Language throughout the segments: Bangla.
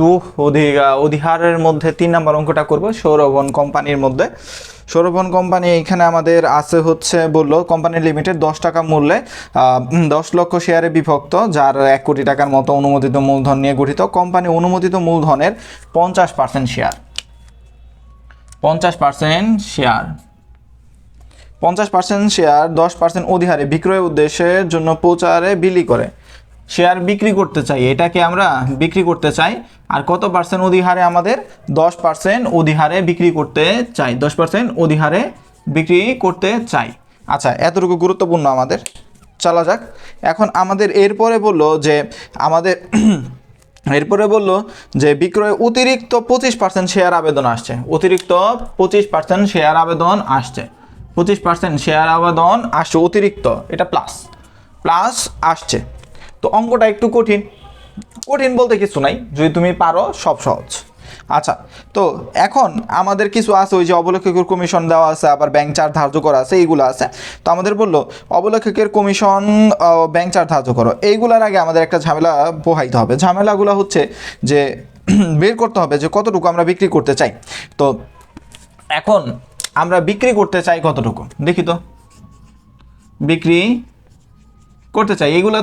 একটু অধিহারের মধ্যে 3 নম্বর অঙ্কটা করব সৌরভন কোম্পানির মধ্যে। সৌরভন কোম্পানি এখানে আমাদের আছে হচ্ছে বললো কোম্পানির লিমিটেড 10 টাকা মূল্যে 10 লক্ষ শেয়ারে বিভক্ত, যার 1 কোটি টাকার মতো অনুমোদিত মূলধন নিয়ে গঠিত। কোম্পানি অনুমোদিত মূলধনের 50% শেয়ার 10% অধিহারে বিক্রয়ের উদ্দেশ্যের জন্য প্রচারে বিলি করে। শেয়ার বিক্রি করতে চাই, এটাকে আমরা বিক্রি করতে চাই। আর কত পার্সেন্ট অধিহারে? আমাদের 10% অধিহারে বিক্রি করতে চাই, 10% অধিহারে বিক্রি করতে চাই। আচ্ছা, এতটুকু গুরুত্বপূর্ণ আমাদের। চলা যাক। এখন আমাদের এরপরে বললো যে বিক্রয় অতিরিক্ত 25% শেয়ার আবেদন আসছে, অতিরিক্ত 25% শেয়ার আবেদন আসছে, 25% শেয়ার আবেদন আসছে অতিরিক্ত, এটা প্লাস আসছে। তো অঙ্কটা একটু কঠিন বলতে কিছু নাই, যদি তুমি পারো সব সহজ। আচ্ছা, তো এখন আমাদের কিছু আছে, ওই যে অবলেখকের কমিশন দেওয়া আছে, আবার ব্যাংক চার্জ ধার্য করা আছে, এইগুলো আছে। তো আমাদের বললো অবলেখকের কমিশন, ব্যাংক চার্জ ধার্য করো। এইগুলোর আগে আমাদের একটা ঝামেলা পোহাইতে হবে। ঝামেলাগুলো হচ্ছে যে বের করতে হবে যে কতটুকু আমরা বিক্রি করতে চাই। তো এখন আমরা বিক্রি করতে চাই কতটুকু, দেখি তো। বিক্রি করতে চাই, এগুলো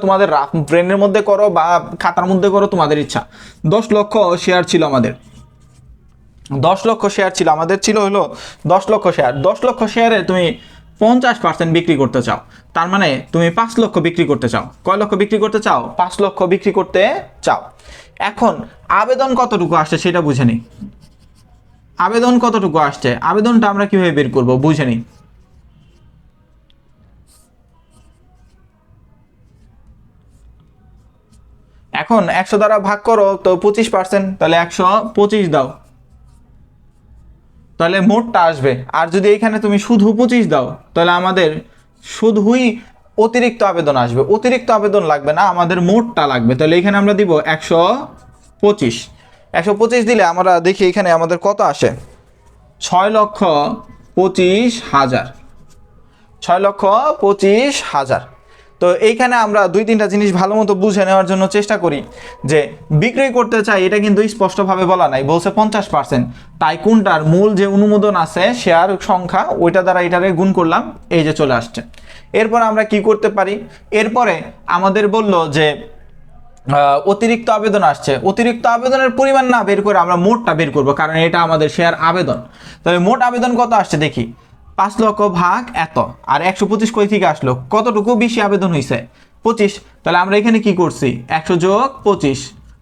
তোমাদের রাফ ব্রেনের মধ্যে করো বা খাতার মধ্যে করো, তোমাদের ইচ্ছা। 10 লক্ষ শেয়ার ছিল আমাদের, 10 লক্ষ শেয়ার ছিল আমাদের, ছিল হলো 10 লক্ষ শেয়ার। 10 লক্ষ শেয়ারে তুমি 50% বিক্রি করতে চাও, তার মানে তুমি 5 লক্ষ বিক্রি করতে চাও। কয় লক্ষ বিক্রি করতে চাও? 5 লক্ষ বিক্রি করতে চাও। এখন আবেদন কতটুকু আসছে সেটা বুঝে নিই। আবেদন কতটুকু আসছে, আবেদনটা আমরা কিভাবে বের করব বুঝে নিই। এখন 100 দ্বারা ভাগ করো তো 25%, তাহলে 125 দাও, তাহলে মোটটা আসবে। আর যদি এখানে তুমি শুধু 25 দাও, তাহলে আমাদের শুধুই অতিরিক্ত আবেদন আসবে, অতিরিক্ত আবেদন লাগবে না, আমাদের মোটটা লাগবে। তাহলে এখানে আমরা দিব 125 দিলে আমরা দেখি এখানে আমাদের কত আসে, 6,25,000, 6,25,000। তো এইখানে আমরা 2-3টা জিনিস ভালো মতো বুঝে নেওয়ার জন্য চেষ্টা করি। যে বিক্রয় করতে চাই, এটা কিন্তু স্পষ্টভাবে বলা নাই, বলছে 50%। তাই কোনটার মূল যে অনুমোদন আছে শেয়ার সংখ্যা, ওইটা দ্বারা এটারে গুণ করলাম, এই যে চলে আসছে। এরপর আমরা কি করতে পারি, এরপরে আমাদের বলল যে অতিরিক্ত আবেদন আসছে, অতিরিক্ত আবেদনের পরিমাণ না বের করে আমরা মোটটা বের করব, কারণ এটা আমাদের শেয়ার আবেদন। তবে মোট আবেদন কত আসছে দেখি, 5 লক্ষ ভাগ এত, আর 125 কই থেকে আসলো, কতটুকু বেশি আবেদন হয়েছে? 25। তাহলে আমরা এখানে কি করছি, 100 যোগ 25,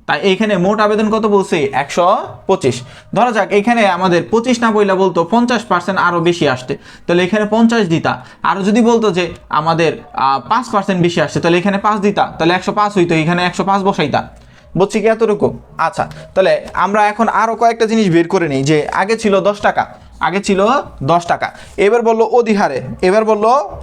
তাই এইখানে মোট আবেদন কত বলছি, 125। ধরা যাক এখানে আমাদের 25 না বইলা বলতো 50% আরো বেশি আসতে, তাহলে এখানে 50 দিতা। আরো যদি বলতো যে আমাদের 5% বেশি আসছে, তাহলে এখানে 5 দিতা, তাহলে 105 হইতো, এখানে 105 বসাইতা। বুঝছি কি এতটুকু? আচ্ছা, তাহলে আমরা এখন আরো কয়েকটা জিনিস বের করে নিই। যে আগে ছিল 10 টাকা, এবার বললো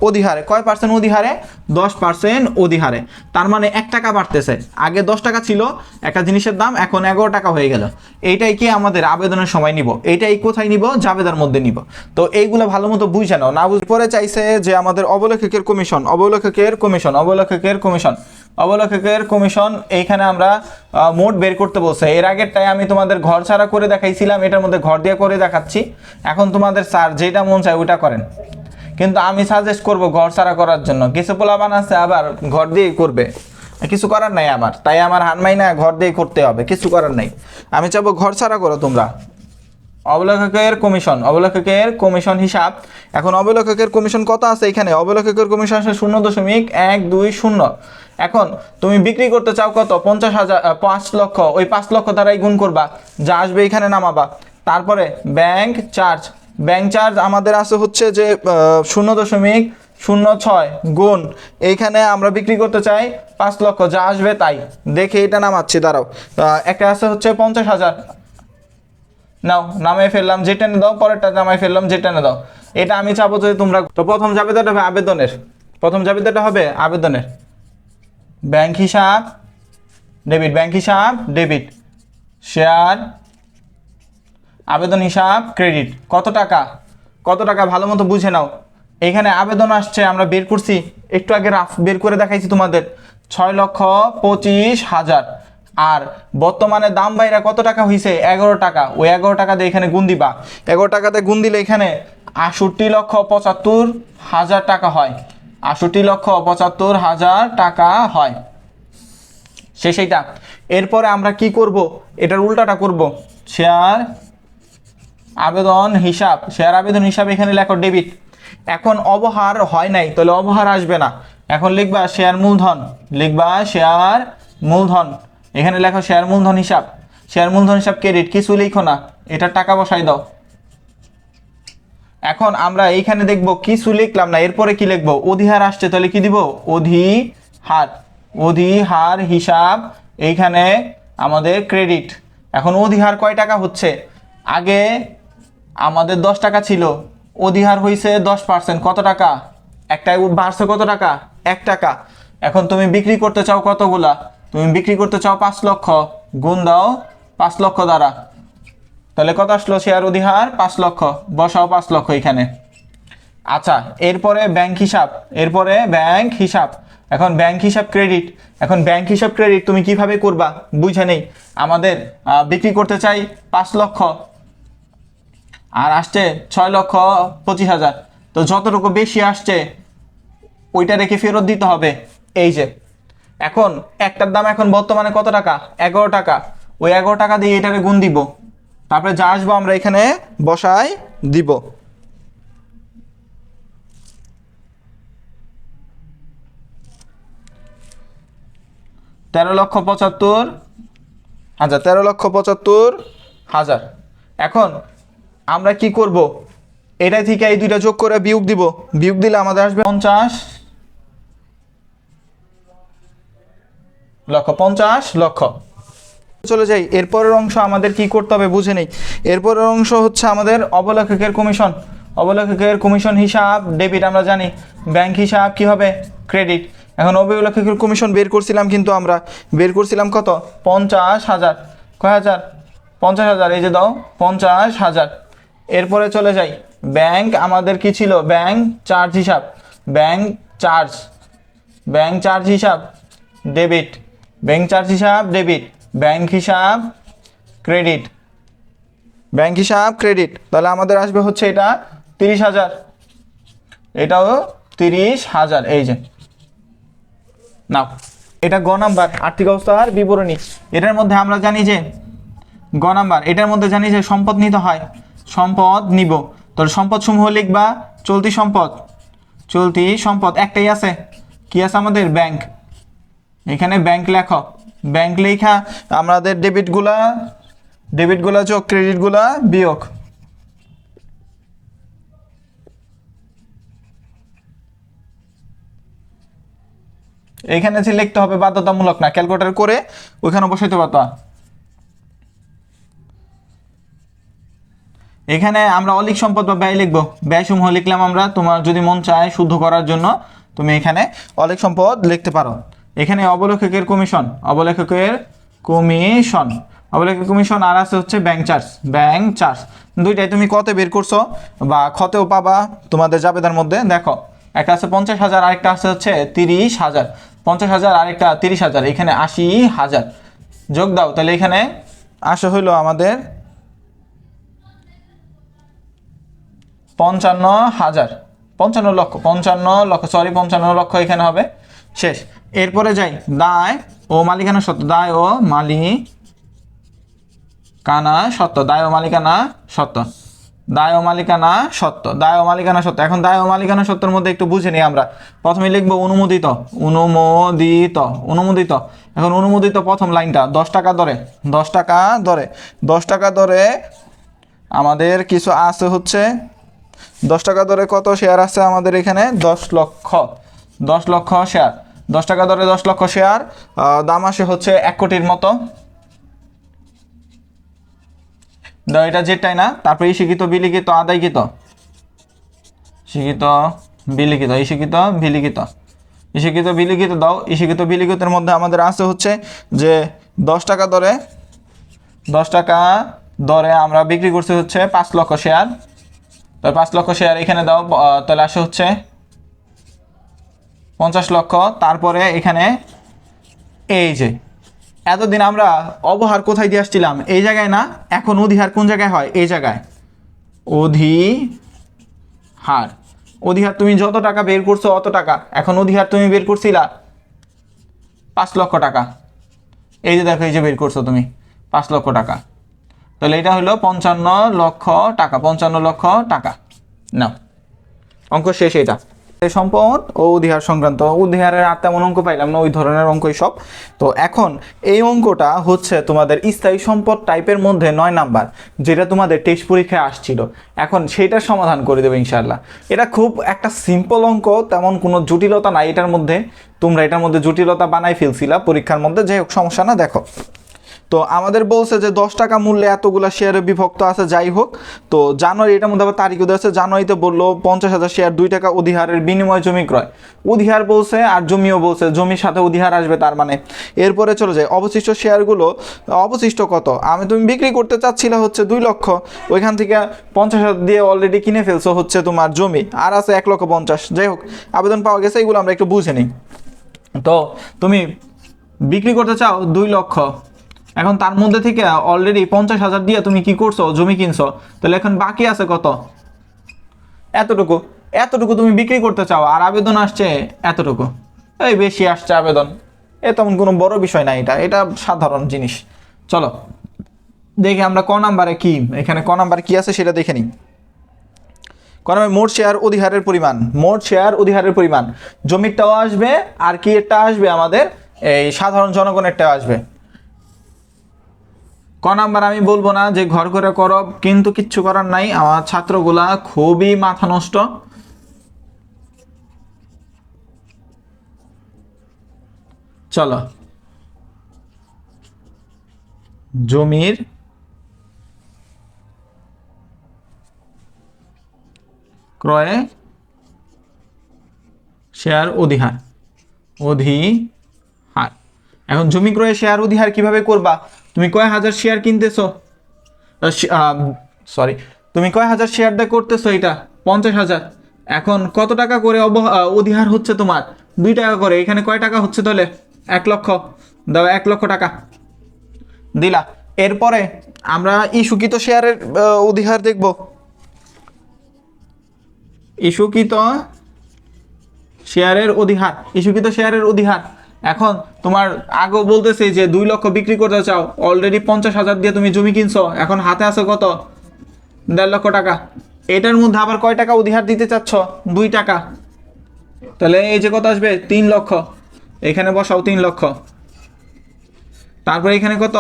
অধিহারে, কয় পার্সেন্ট অধিহারে? 10% অধিহারে। তার মানে 1 টাকা বাড়তেছে, আগে 10 টাকা ছিল একটা জিনিসের দাম, এখন 11 টাকা হয়ে গেল। এইটাই কি আমাদের আবেদনের সময় নিব, এইটাই কোথায় নিব, জাবেদার মধ্যে নিব। তো এইগুলো ভালো মতো বুঝে নাও, না বুঝে পরে চাইছে যে আমাদের অবলেখকের কমিশন, এইখানে আমরা মোট বের করতে বলছে। এর আগেরটাই আমি তোমাদের ঘর ছাড়া করে দেখাইছিলাম, এটার মধ্যে ঘর দিয়ে করে দেখাচ্ছি। এখন তোমাদের স্যার যেটা মন চায় ওইটা করেন, কিন্তু আমি সাজেস্ট করব ঘর ছাড়া করার জন্য। কিছু পোলাপান আছে আবার ঘর দিয়েই করবে, কিছু করার নাই আমার, তাই আমার হানমাই না, ঘর দিয়ে করতে হবে, কিছু করার নাই। আমি চাবো ঘর ছাড়া করো তোমরা। অবলেখকের কমিশন হিসাব। এখন অবলেখকের কমিশন কত আছে এখানে, অবলেখকের কমিশন আছে 0.120। এখন তুমি বিক্রি করতে চাও কত, 5 লক্ষ, ওই 5 লক্ষ দ্বারাই গুণ করবা, যা আসবে এখানে নামাবা। তারপরে ব্যাংক চার্জ আমাদের আছে হচ্ছে যে 0.06 গুণ, এইখানে আমরা বিক্রি করতে চাই 5 লক্ষ, যা আসবে তাই। দেখে এটা নামাচ্ছি, দাঁড়াও। একটা আছে হচ্ছে 50,000, নাও নামাই ফেললাম, যেটা নে দাও, পরেরটা নামাই ফেললাম, যেটা নে দাও। এটা আমি চাবো যে তোমরা, তো প্রথম জাবেদাটা হবে আবেদনের, ব্যাংক হিসাব ডেবিট, শেয়ার আবেদন হিসাব ক্রেডিট। কত টাকা ভালো মতো বুঝে নাও। এখানে আবেদন আসছে, আমরা বের করছি একটু আগে, রাফ বের করে দেখাইছি তোমাদের, 6,25,000। আর বর্তমানে দাম বাইরা কত টাকা হয়েছে 11 টাকা, ওই 11 টাকা দিয়ে এখানে গুণ দিবা। 11 টাকাতে গুণ দিলে এখানে 68,75,000 টাকা হয়, 68,75,000 টাকা হয় সেইটা। এরপরে আমরা কি করব, এটার উল্টাটা করব, শেয়ার আবেদন হিসাব, শেয়ার আবেদন হিসাব এখানে লেখো ডেবিট। এখন অবহার হয় নাই, তাহলে অবহার আসবে না, এখন লিখবা শেয়ার মূলধন, লিখবা শেয়ার মূলধন, এখানে লেখো শেয়ার মূলধন হিসাব, শেয়ার মূলধন হিসাব ক্রেডিট, কিছু লিখো না, এটা টাকা বসাই দাও। এখন আমরা এইখানে দেখব কিছু লিখলাম না, এরপরে কি লিখবো, অধিহার আসছে, তাহলে কি দিব, অধিহার, অধিহার হিসাব এইখানে আমাদের ক্রেডিট। এখন অধিহার কয় টাকা হচ্ছে, আগে আমাদের 10 টাকা ছিল, অধিহার হয়েছে 10%, কত টাকা, একটাই বাড়ছে কত টাকা, 1 টাকা। এখন তুমি বিক্রি করতে চাও কতগুলা, তুমি বিক্রি করতে চাও 5 লক্ষ, গুণ দাও 5 লক্ষ দ্বারা, তাহলে কত আসলো, শেয়ার অধিহার 5 লক্ষ, বসাও 5 লক্ষ এখানে। আচ্ছা, এরপরে ব্যাংক হিসাব, এরপরে ব্যাংক হিসাব, এখন ব্যাংক হিসাব ক্রেডিট। এখন ব্যাংক হিসাব ক্রেডিট তুমি কিভাবে করবা বুঝে নেই, আমাদের বিক্রি করতে চাই 5 লক্ষ আর আসছে 6,25,000, তো যতটুকু বেশি আসছে ওইটা রেখে ফেরত দিতে হবে। এই যে এখন একটার দাম এখন বর্তমানে কত টাকা, 11 টাকা, ওই 11 টাকা দিয়ে এটাকে গুণ দিব, তারপরে যা আসবো আমরা এখানে বসাই দিব। তেরো লক্ষ 75,000, 13,75,000। এখন আমরা কি করব, এটা থেকে এই দুইটা যোগ করে বিয়োগ দিব, বিয়োগ দিলে আমাদের আসবে 50 লক্ষ। চলে যাই, এরপরের অংশ আমাদের কি করতে হবে বুঝে নেই। এরপরের অংশ হচ্ছে আমাদের অবলেখকের কমিশন, অবলেখকের কমিশন হিসাব ডেবিট, আমরা জানি ব্যাংক হিসাব কি হবে, ক্রেডিট। এখন অবলেখকের কমিশন বের করছিলাম, কিন্তু আমরা বের করছিলাম কত, 50,000, কয় হাজার, 50,000, এই যে দাও 50,000। এরপরে চলে যাই, ব্যাংক আমাদের কি ছিল, ব্যাংক চার্জ হিসাব, ব্যাংক চার্জ হিসাব ডেবিট, ব্যাংক চার্জ হিসাব ডেবিট, ব্যাংক হিসাব ক্রেডিট, ব্যাংক হিসাব ক্রেডিট, তাহলে আমাদের আসবে হচ্ছে এটা 30,000, এটাও 30,000। এই যে নাও, এটা গ নাম্বার আর্থিক অবস্থার বিবরণী। এটার মধ্যে আমরা জানি যে গ নাম্বার, এটার মধ্যে জানি যে সম্পদ নিতে হয়, সম্পদ নিব, তাহলে সম্পদ সমূহ লিখবা, চলতি সম্পদ একটাই আছে, কি আছে আমাদের, ব্যাংক, এখানে ব্যাংক লেখো, ব্যাংক লেখা আমাদের ডেবিটগুলা যোগ, ক্রেডিটগুলা বিয়োগ। এখানে যে লিখতে হবে বাধ্যতামূলক না, ক্যালকুলেটর করে ওইখানে বসাইতে পারতো। এখানে আমরা অলিক সম্পদ বা ব্যয় লিখবো, ব্যয় সমূহ লিখলাম আমরা, তোমার যদি মন চায় শুদ্ধ করার জন্য তুমি এখানে অলিক সম্পদ লিখতে পারো। এখানে অবলেখকের কমিশন, অবলেখকের কমিশন আর আছে হচ্ছে ব্যাংক চার্জ, দুইটাই তুমি কতে বের করছো বা খতেও পাবা তোমাদের জাবেদার মধ্যে। দেখো একটা আছে 50,000, আরেকটা আছে হচ্ছে 30,000, 50,000 আরেকটা 30,000, এখানে 80,000 যোগ দাও, তাহলে এখানে আসে হইলো আমাদের 55 লক্ষ, এখানে হবে শেষ। এরপরে যাই দায় ও মালিকানা সত্ত্ব, দায় ও মালিকানা সত্ত্ব। এখন দায় ও মালিকানা সত্ত্বের মধ্যে একটু বুঝে নিই আমরা। প্রথমে লিখবো অনুমোদিত। এখন অনুমোদিত প্রথম লাইনটা 10 টাকা দরে আমাদের কিছু আছে হচ্ছে 10 টাকা দরে কত শেয়ার আছে আমাদের এখানে, 10 লক্ষ শেয়ার, 10 টাকা দরে 10 লক্ষ শেয়ার, দাম আসে হচ্ছে 1 কোটির মতো। এটা যেটাই না, তারপরে ইস্যুকৃত বিলিখিত আদায়কৃত, ইস্যুকৃত বিলিখিত দাও। ইস্যুকৃত বিলিখিতের মধ্যে আমাদের আছে হচ্ছে যে 10 টাকা দরে আমরা বিক্রি করছি হচ্ছে 5 লক্ষ শেয়ার, তাহলে 5 লক্ষ শেয়ার এখানে দাও, তাহলে আসে হচ্ছে 50 লক্ষ। তারপরে এখানে এই যে এতদিন আমরা অবহার কোথায় দিয়ে আসছিলাম, এই জায়গায় না, এখন অধিহার কোন জায়গায় হয়, এই জায়গায় অধিহার। অধিহার তুমি যত টাকা বের করছো অত টাকা, এখন অধিহার তুমি বের করছিলা 5 লক্ষ টাকা, এই যে দেখো এই যে বের করছো তুমি 5 লক্ষ টাকা, তাহলে এটা হলো 55 লক্ষ টাকা, 55 লক্ষ টাকা। নাও অঙ্ক শেষ। এটা সম্পদ ও অধিহার সংক্রান্ত, অধিহারের আর তেমন অঙ্ক পাইলাম না, ওই ধরনের অঙ্কই সব। তো এখন এই অঙ্কটা হচ্ছে তোমাদের স্থায়ী সম্পদ টাইপের মধ্যে 9 নাম্বার, যেটা তোমাদের টেস্ট পরীক্ষায় আসছিল, এখন সেটার সমাধান করে দেবে ইনশাআল্লাহ। এটা খুব একটা সিম্পল অঙ্ক, তেমন কোনো জটিলতা নাই এটার মধ্যে, তোমরা এটার মধ্যে জটিলতা বানাই ফেলছিলা পরীক্ষার মধ্যে, যাই হোক সমস্যা না। দেখো তো আমাদের বলছে যে 10 টাকা মূল্যে এতগুলা শেয়ারে বিভক্ত আছে, যাই হোক। তো জানুয়ারি, এটার মধ্যে আবার তারিখও দেওয়া আছে, জানুয়ারিতে বললো 50,000 শেয়ার 2 টাকা অধিহারের বিনিময় জমি ক্রয়, অধিহার বলছে আর জমিও বলছে, জমির সাথে অধিহার আসবে তার মানে। এরপরে চলে যায় অবশিষ্ট শেয়ারগুলো, অবশিষ্ট কত, তুমি বিক্রি করতে চাচ্ছিলে হচ্ছে 2 লক্ষ, ওইখান থেকে 50,000 দিয়ে অলরেডি কিনে ফেলছো হচ্ছে তোমার জমি, আর আছে 1,50,000, যাই হোক আবেদন পাওয়া গেছে, এগুলো আমরা একটু বুঝে নিই। তো তুমি বিক্রি করতে চাও 2 লক্ষ, এখন তার মধ্যে থেকে অলরেডি 50,000 দিয়ে তুমি কি করছো, জমি কিনছো, তাহলে এখন বাকি আছে কত, এতটুকু। এতটুকু তুমি বিক্রি করতে চাও, আর আবেদন আসছে এতটুকু, এই বেশি আসছে আবেদন, তেমন কোনো বড় বিষয় না, এটা সাধারণ জিনিস। চলো দেখি আমরা ক নাম্বারে কি, এখানে ক নাম্বারে কি আছে সেটা দেখে নিই। ক নাম্বারে মোট শেয়ার অধিহারের পরিমাণ, মোট শেয়ার অধিহারের পরিমাণ, জমিরটাও আসবে আর কি এটা আসবে আমাদের এই সাধারণ জনগণেরটাও আসবে। ক নাম্বার আমি বলবো না যে ঘর করে করো, কিন্তু কিচ্ছু করার নাই, আমার ছাত্রগুলা খুবই মাথা নষ্ট। চলো জমির ক্রয়ে শেয়ার অধিহার, এখন জমি ক্রয়ে শেয়ার অধিহার কিভাবে করবা, তুমি কয় হাজার শেয়ার কিনতেছো, সরি তুমি কয় হাজার শেয়ার দিয়ে করতেছো, এটা 50,000, এখন কত টাকা করে অধিহার হচ্ছে তোমার 2 টাকা করে, এখানে কয় টাকা হচ্ছে তাহলে 1 লক্ষ, দাও 1 লক্ষ টাকা দিলা। এরপরে আমরা ইস্যুকৃত শেয়ারের অধিহার দেখব, ইস্যুকৃত শেয়ারের অধিহার, ইস্যুকৃত শেয়ারের অধিহার। এখন তোমার আগেও বলতেছে যে 2 লক্ষ বিক্রি করতে চাও, অলরেডি 50,000 দিয়ে তুমি জমি কিনছো, এখন হাতে আছে কত, 1.5 লক্ষ টাকা, এটার মধ্যে আবার কয় টাকা অধিহার দিতে চাচ্ছ, 2 টাকা, তাহলে এই যে কত আসবে 3 লক্ষ, এখানে বসাও 3 লক্ষ, তারপরে এখানে কত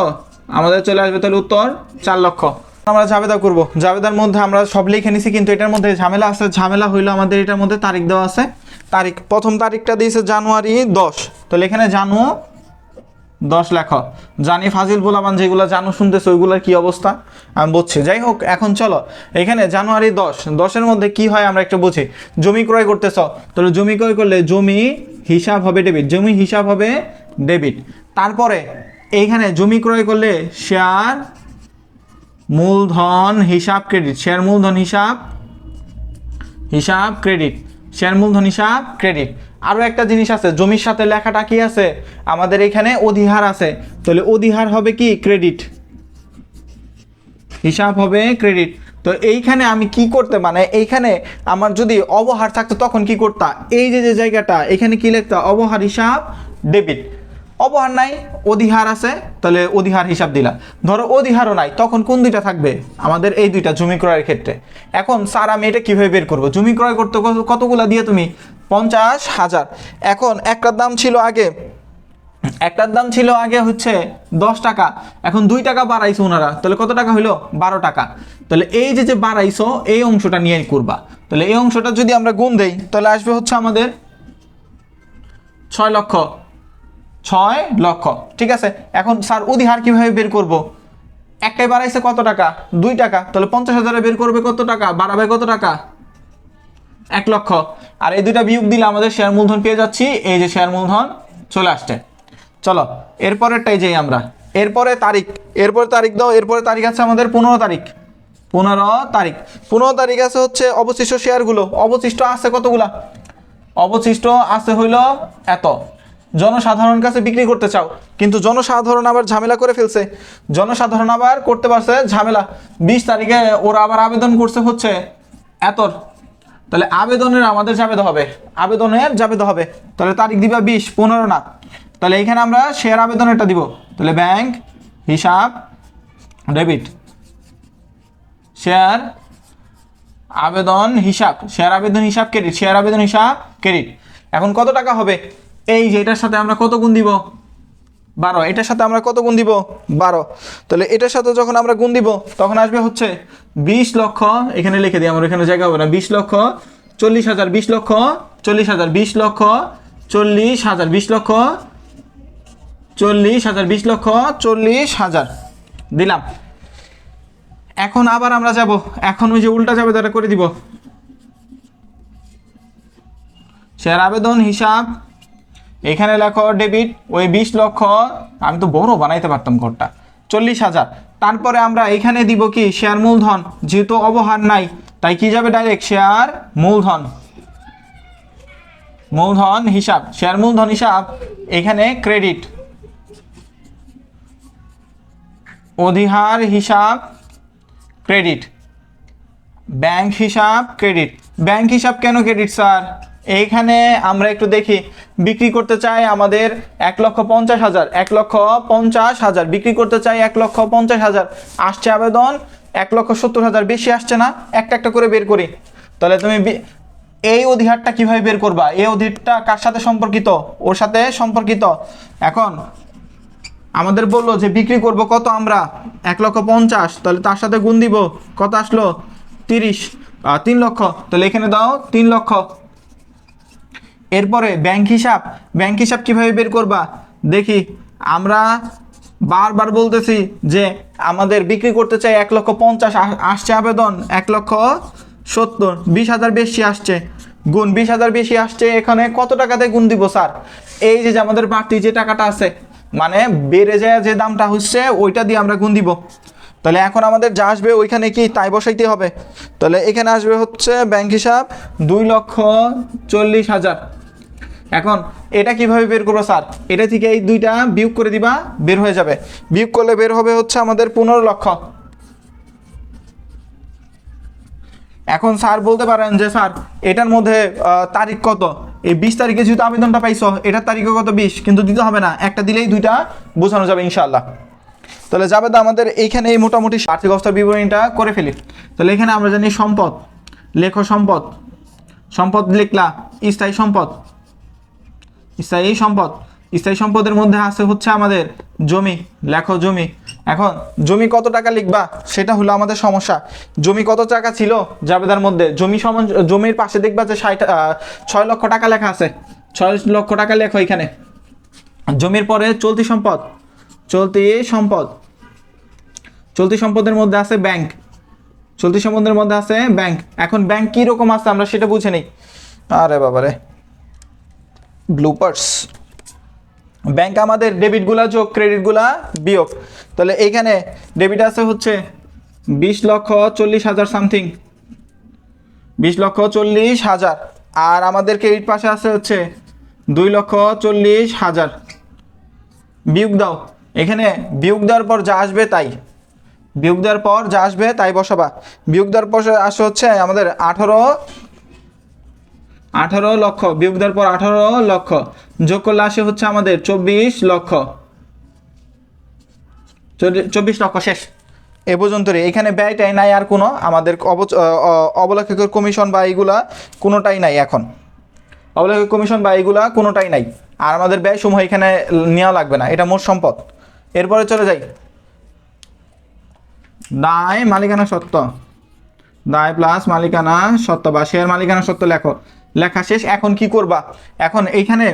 আমাদের চলে আসবে, তাহলে উত্তর 4 লক্ষ। আমরা জাবেদা করব, জাবেদার মধ্যে আমরা সব লিখে নিছি, কিন্তু এটার মধ্যে ঝামেলা আছে, ঝামেলা হইলো আমাদের এটার মধ্যে তারিখ দেওয়া আছে, তারিখ প্রথম তারিখটা দিয়েছে জানুয়ারি 10, তাহলে এখানে জানু 10 লেখো, জানি ফাজিল বলাবান যেগুলো জানু শুনতেছে ওইগুলোর কি অবস্থা আমি বুঝছি, যাই হোক এখন চলো এখানে জানুয়ারি 10-10-এর মধ্যে কি হয় আমরা একটু বুঝি। জমি ক্রয় করতেছ, তাহলে জমি ক্রয় করলে জমি হিসাব হবে ডেবিট, জমি হিসাব হবে ডেবিট। তারপরে এইখানে জমি ক্রয় করলে শেয়ার মূলধন হিসাব ক্রেডিট, শেয়ার মূলধন হিসাব ক্রেডিট, শেয়ার মূলধন হিসাব ক্রেডিট। আরও একটা জিনিস আছে, জমির সাথে লেখাটা কি আছে আমাদের এখানে অধিহার আছে, তাহলে অধিহার হবে কি ক্রেডিট, হিসাব হবে ক্রেডিট। তো এইখানে আমি কি করতে, মানে এইখানে আমার যদি অবহার থাকতো তখন কি করতা, এই যে জায়গাটা এখানে কি লিখতা, অবহার হিসাব ডেবিট, অবহার নাই অধিহার আছে, তাহলে অধিহার হিসাব দিলা। ধরো অধিহারও নাই, তখন কোন দুইটা থাকবে আমাদের, এই দুইটা জমি ক্রয়ের ক্ষেত্রে। এখন স্যার আমি এটা কিভাবে বের করবো, জমি ক্রয় করতে কতগুলা দিয়ে তুমি 50,000, এখন একটার দাম ছিল আগে হচ্ছে 10 টাকা, এখন 2 টাকা বাড়াইছো ওনারা, তাহলে কত টাকা হইলো 12 টাকা, তাহলে এই যে বাড়াইছো এই অংশটা নিয়ে করবা, তাহলে এই অংশটা যদি আমরা গুণ দেই তাহলে আসবে হচ্ছে আমাদের 6 লক্ষ, ঠিক আছে। এখন স্যার অধিহার কিভাবে বের করব, একটাই বাড়াইছে কত টাকা 2 টাকা, তাহলে 50,000 বের করবে কত টাকা, বাড়াবে কত টাকা 1 লক্ষ, আর এই দুইটা বিয়োগ দিলে আমাদের শেয়ার মূলধন পেয়ে যাচ্ছি, এই যে শেয়ার মূলধন চলে আসছে। চলো এরপরেরটাই যাই আমরা, এরপরে তারিখ দাও, এরপরে তারিখ আছে আমাদের 15 তারিখ আছে হচ্ছে অবশিষ্ট শেয়ারগুলো, অবশিষ্ট আছে কতগুলা, অবশিষ্ট আছে হইল এত, জনসাধারণ কাছে বিক্রি করতে চাও, কিন্তু জনসাধারণ আবার ঝামেলা করে ফেলছে, জনসাধারণ আবার করতে পারছে ঝামেলা, 20 তারিখে ওরা আবার আবেদন করছে হচ্ছে এতর, তাহলে আবেদনের আমাদের জাবেদা হবে, আবেদনের জাবেদা হবে, তাহলে তারিখ দিবা 20, 15 না, তাহলে এখানে আমরা শেয়ার আবেদনেরটা দিব, তাহলে ব্যাংক হিসাব ডেবিট, শেয়ার আবেদন হিসাব, শেয়ার আবেদন হিসাব ক্রেডিট, শেয়ার আবেদন হিসাব ক্রেডিট। এখন কত টাকা হবে, এই যে এটার সাথে আমরা কত গুণ দিব, 12, এটার সাথে আমরা কত গুণ দিব, 12, তাহলে এটার সাথে যখন আমরা গুণ দিব তখন আসবে হচ্ছে 20 লক্ষ, এখানে লিখে দিই, আমার এখানে জায়গা হবে না, 20 লক্ষ 40,000, 20 লক্ষ 40,000, 20 লক্ষ 40,000, 20 লক্ষ 40,000, 20 লক্ষ 40,000 দিলাম। এখন আবার আমরা যাব, এখন ওই যে উল্টা যাবে তারা করে দিব, শেয়ার আবেদন হিসাব, এখানে লেখো ডেবিট, ওই 20 লক্ষ, আমি তো বড় বানাইতে পারতাম ঘরটা, 40,000, তারপরে আমরা এখানে দিব কি শেয়ার মূলধন, যেহেতু অবহার নাই তাই কি যাবে ডাইরেক্ট শেয়ার মূলধন, মূলধন হিসাব, শেয়ার মূলধন হিসাব, এখানে ক্রেডিট, অধিহার হিসাব ক্রেডিট, ব্যাংক হিসাব ক্রেডিট। ব্যাংক হিসাব কেন ক্রেডিট স্যার, এইখানে আমরা একটু দেখি, বিক্রি করতে চাই আমাদের 1,50,000, 1,50,000 বিক্রি করতে চাই, 1,50,000 আসছে আবেদন 1,70,000, বেশি আসছে না, একটা একটা করে বের করি। তাহলে তুমি এই অধিহারটা কিভাবে বের করবা, এই অধিহারটা কার সাথে সম্পর্কিত, ওর সাথে সম্পর্কিত। এখন আমাদের বললো যে বিক্রি করব কত, আমরা 1,50,000, তাহলে তার সাথে গুণ দিব, কত আসলো 3 লক্ষ, তাহলে এখানে দাও 3 লক্ষ। এরপরে ব্যাংক হিসাব, ব্যাংক হিসাব কিভাবে বের করবা দেখি, আমরা বারবার বলতেছি যে আমাদের বিক্রি করতে চাই 1,50,000, আসছে আবেদন 1,70,000, 20,000 বেশি আসছে, গুণ 20,000 বেশি আসছে, এখানে কত টাকাতে গুণ দিব স্যার, এই যে আমাদের বাড়তি যে টাকাটা আছে, মানে বেড়ে যায় যে দামটা হচ্ছে ওইটা দিয়ে আমরা গুণ দিব। তাহলে এখন আমাদের যা আসবে ওইখানে কি তাই বসাইতে হবে, তাহলে এখানে আসবে হচ্ছে ব্যাংক হিসাব 2,40,000। এখন এটা কিভাবে বের করবো স্যার, এটা থেকে এই দুইটা বিয়োগ করে দিবা, বের হয়ে যাবে, বিয়োগ করলে বের হবে হচ্ছে আমাদের 15 লক্ষ। এখন স্যার বলতে পারেন যে স্যার এটার মধ্যে তারিখ কত, এই 20 তারিখে যেহেতু আবেদনটা পাইছো, এটার তারিখে কত 20, কিন্তু দিতে হবে না, একটা দিলেই দুইটা বোঝানো যাবে ইনশাআল্লাহ। তাহলে যাবে তো আমাদের এইখানে এই মোটামুটি আর্থিক অবস্থার বিবরণীটা করে ফেলি। তাহলে এখানে আমরা জানি সম্পদ, লেখো সম্পদ, সম্পদ লিখলা, স্থায়ী সম্পদ, স্থায়ী সম্পদ, স্থায়ী সম্পদের মধ্যে আছে হচ্ছে আমাদের জমি, লেখো জমি। এখন জমি কত টাকা লিখবা সেটা হলো আমাদের সমস্যা, জমি কত টাকা ছিল জাবেদার মধ্যে, জমি সমান, জমির পাশে দেখবা যে 6 লক্ষ টাকা লেখা আছে, 6 লক্ষ টাকা লেখো এখানে। জমির পরে চলতি সম্পদ, চলতি সম্পদ, চলতি সম্পদের মধ্যে আছে ব্যাংক, চলতি সম্পদের মধ্যে আছে ব্যাংক। এখন ব্যাংক কি রকম আছে আমরা সেটা বুঝে নেই, আরে বাবারে ব্লুপার্স। ব্যাংক আমাদের ডেবিট গুলা যোগ, ক্রেডিট গুলা বিয়োগ। তাহলে এইখানে ডেবিট আছে হচ্ছে 20,40,000 সামথিং, 20,40,000, আর আমাদের ক্রেডিট পাশে আছে হচ্ছে 2,40,000। বিয়োগ দাও, এখানে বিয়োগ দেওয়ার পর যা আসবে তাই, বিয়োগ দেওয়ার পর যা আসবে তাই বসাবা। বিয়োগ দেওয়ার পর আসে হচ্ছে আমাদের 18 লক্ষ, বিয়োগ দেওয়ার পর 18 লক্ষ, যোগ করলে আসে হচ্ছে আমাদের 24 লক্ষ, 24 লক্ষ শেষ। এ পর্যন্তই, এখানে ব্যয়টাই নাই, আর কোনো আমাদের অবলেখকের কমিশন বা এইগুলা কোনোটাই নাই, এখন অবলেখক কমিশন বা এইগুলা কোনোটাই নাই, আর আমাদের ব্যয় সমূহ এখানে নেওয়া লাগবে না, এটা মোট সম্পদ। এরপরে চলে যাই দায় মালিকানা সত্ত্ব, দায় প্লাস মালিকানা সত্ত্ব বা শেয়ার মালিকানা সত্ত্ব লেখো, লেখা শেষ। এখন কি করবা, এখন এইখানে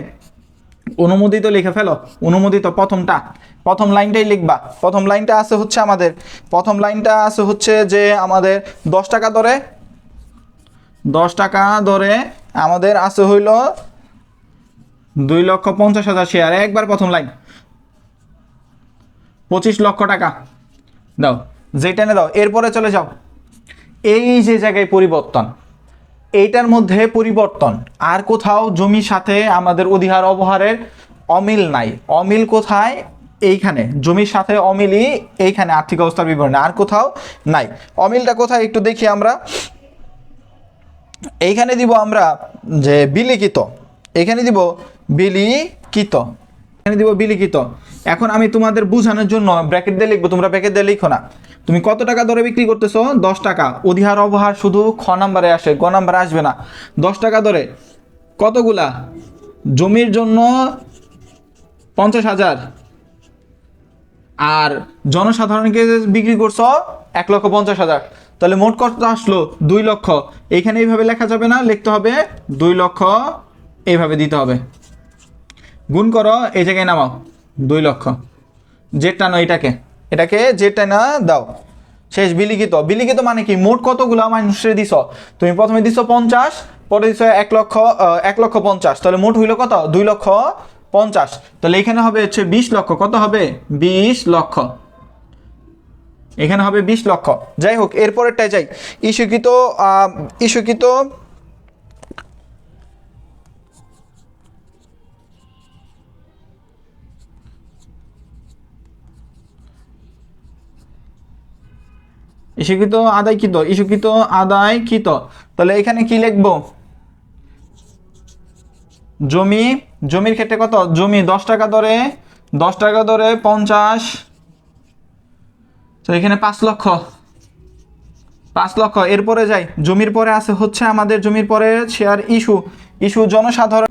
অনুমোদিত লিখে ফেলো, অনুমোদিত প্রথমটা, প্রথম লাইনটাই লিখবা। প্রথম লাইনটা আছে হচ্ছে আমাদের, প্রথম লাইনটা আছে হচ্ছে যে আমাদের 10 টাকা দরে, 10 টাকা দরে আমাদের আছে হইল 2,50,000 শেয়ার, একবার প্রথম লাইন 25 লক্ষ টাকা দাও, যেটা দাও। এরপরে চলে যাও, এই যে জায়গায় পরিবর্তন, এইটার মধ্যে পরিবর্তন, আর কোথাও জমির সাথে আমাদের অধিহার অবহারের অমিল নাই। অমিল কোথায়? এইখানে জমির সাথে অমিলই এইখানে আর্থিক অবস্থার বিবরণী, আর কোথাও নাই। অমিলটা কোথায় একটু দেখি আমরা। এইখানে দিব আমরা যে বিলিখিত, এখানে দিব বিলিখিত, এখানে দিব বিলিখিত। এখন আমি তোমাদের বোঝানোর জন্য ব্র্যাকেট দিয়ে লিখবো, তোমরা ব্র্যাকেট দিয়ে লিখো না। তুমি কত টাকা দরে বিক্রি করতেছো? 10 টাকা। অধিহার অবহার শুধু খ নাম্বারে আসে, গ নাম্বারে আসবে না। 10 টাকা দরে কতগুলা? জমির জন্য 50,000, আর জনসাধারণকে বিক্রি করছো 1,50,000। তাহলে মোট কত আসলো? 2 লক্ষ। এইখানে এইভাবে লেখা যাবে না, লিখতে হবে 2 লক্ষ, এইভাবে দিতে হবে। গুণ করো, এই জায়গায় নামাও 2 লক্ষ। যেটা নয় এটাকে যেটা না দাও। শেষ। বিলিখিত। বিলিখিত মানে কি? মোট কতগুলো মানুষের দিছ? তুমি প্রথমে দিছ 50, পরে দিছ 1,50,000। তাহলে মোট হইলো কত? 2,50,000। তাহলে এখানে হবে হচ্ছে 20 লক্ষ। কত হবে? 20 লক্ষ। এখানে হবে 20 লক্ষ। যাই হোক, এরপরেরটাই যাই। ইস্যুকৃত ইস্যুকৃত ইস্যুকৃত আদায়কৃত, ইস্যুকৃত আদায়কৃত। তাহলে এখানে কি লিখবো? জমি, জমির ক্ষেত্রে কত? জমি 10 টাকা দরে, 10 টাকা দরে 50। তো এখানে 5 লক্ষ, 5 লক্ষ। এরপরে যাই, জমির পরে আছে হচ্ছে আমাদের, জমির পরে শেয়ার ইস্যু। ইস্যু জনসাধারণ,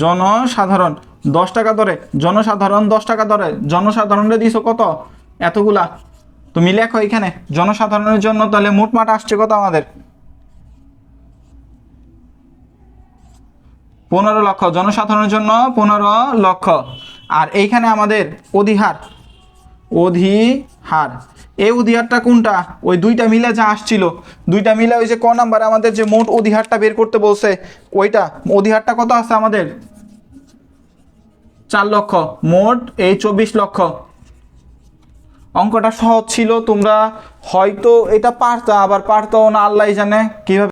জনসাধারণ 10 টাকা দরে, জনসাধারণ 10 টাকা দরে। জনসাধারণে দিছো কত? এতগুলা। তুমি লেখো এখানে জনসাধারণের জন্য। তাহলে মোটমাট আসছে কত আমাদের? 15 লক্ষ। জনসাধারণের জন্য 15 লক্ষ। আর এইখানে আমাদের অধিহার, অধিহার, এই অধিহারটা কোনটা? ওই দুইটা মিলে যা আসছিল, দুইটা মিলে ওই যে ক নাম্বারে আমাদের যে মোট অধিহারটা বের করতে বলছে, ওইটা অধিহারটা কত আছে আমাদের? 4 লক্ষ। মোট এই 24 লক্ষ। অঙ্কটা সহজ ছিল, তোমরা হয়তো এটা পারতা, আবার পারতো না, আল্লাহ জানে কিভাবে।